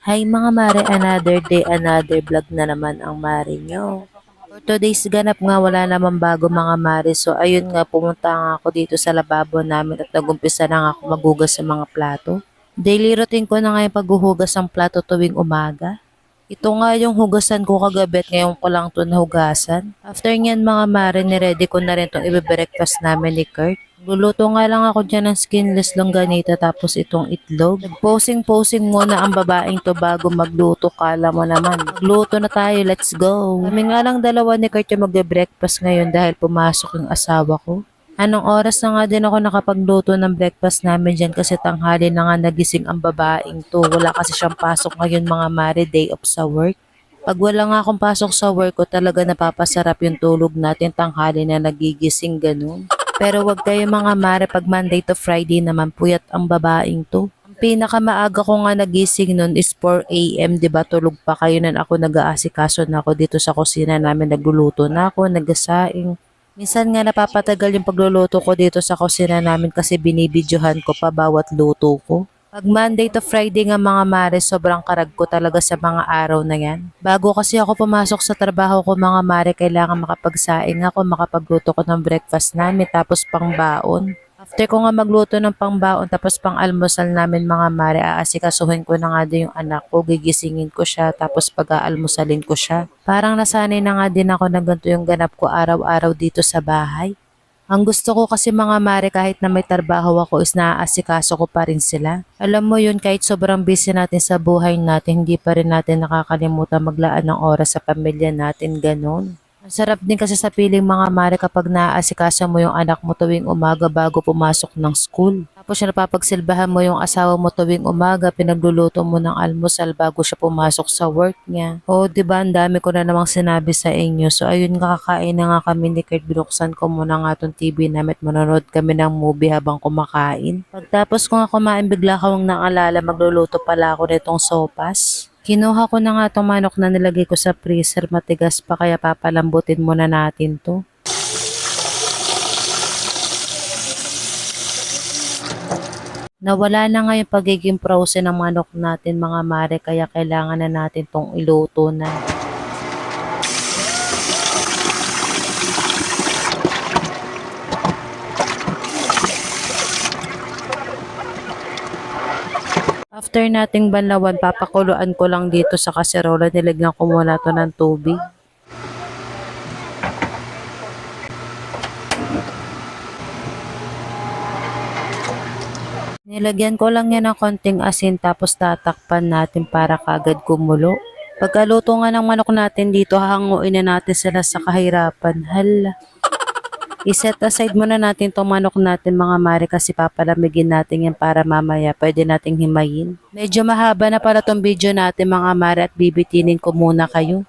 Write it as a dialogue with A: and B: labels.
A: Hi mga mare, another day, another vlog na naman ang mare nyo. For today's ganap nga wala naman bago mga mare. So ayun nga, pumunta nga ako dito sa lababo namin at nagumpisa na nga ako maghugas sa mga plato. Daily routine ko na nga yung paghuhugas ng plato tuwing umaga. Ito nga yung hugasan ko kagabi at ngayon ko lang ito nahugasan. After nyan mga mare, niready ko na rin itong ibe-breakfast namin ni Kurt. Luluto nga lang ako dyan ng skinless longganita tapos itong itlog. Nag-posing-posing muna ang babaeng to bago magluto. Kala mo naman. Magluto na tayo, let's go. Kami nga lang dalawa ni Kurt yung magbe-breakfast ngayon dahil pumasok yung asawa ko. Anong oras na nga din ako nakapagluto ng breakfast namin dyan kasi tanghali na nga nagising ang babaeng to. Wala kasi siyang pasok ngayon mga mare, day off sa work. Pag wala nga akong pasok sa work ko talaga napapasarap yung tulog natin tanghali na nagigising ganun. Pero wag kayo mga mare pag Monday to Friday naman puyat ang babaeng to. Ang pinakamaaga ko nga nagising nun is 4 a.m. Diba tulog pa kayo nun ako nag-aasikaso na ako dito sa kusina namin nagluluto na ako, nagasaing. Minsan nga napapatagal yung pagluluto ko dito sa kusina namin kasi binibidyohan ko pa bawat luto ko. Pag Monday to Friday nga mga mare, sobrang karag ko talaga sa mga araw na yan. Bago kasi ako pumasok sa trabaho ko mga mare, kailangan makapagsaing ako, makapagluto ko ng breakfast namin tapos pang baon. After ko nga magluto ng pangbaon tapos pang almusal namin mga mare, aasikasuhin ko na nga din yung anak ko, gigisingin ko siya tapos pag-aalmusalin ko siya. Parang nasanay na nga din ako na ganito yung ganap ko araw-araw dito sa bahay. Ang gusto ko kasi mga mare kahit na may trabaho ako is naaasikaso ko pa rin sila. Alam mo yun kahit sobrang busy natin sa buhay natin, hindi pa rin natin nakakalimutan maglaan ng oras sa pamilya natin, ganun. Ang sarap din kasi sa piling mga mare kapag naaasikaso mo yung anak mo tuwing umaga bago pumasok ng school. Tapos siya napapagsilbahan mo yung asawa mo tuwing umaga, pinagluluto mo ng almusal bago siya pumasok sa work niya. O diba ang dami ko na namang sinabi sa inyo. So ayun nga kakain na nga kami ni Kurt, binuksan ko muna nga tong TV namin at manonood kami ng movie habang kumakain. Pagtapos ko nga kumain bigla akong naalala magluluto pala ako nitong sopas. Kinuha ko na nga itong manok na nilagay ko sa freezer, matigas pa kaya papalambutin muna natin to. Nawala na nga yung pagiging frozen ng manok natin mga mare kaya kailangan na natin tong iluto na. After nating banlawan, papakuluan ko lang dito sa kaserola, nilagyan ko muna to ng tubig. Nilagyan ko lang yan ng konting asin tapos tatakpan natin para kaagad kumulo. Pagkaluto nga ng manok natin dito, hahanguin na natin sila sa kahirapan. Hala. I-set aside muna natin tong manok natin mga mare kasi papalamigin natin yan para mamaya pwede nating himayin. Medyo mahaba na pala tong video natin mga mare at bibitinin ko muna kayo.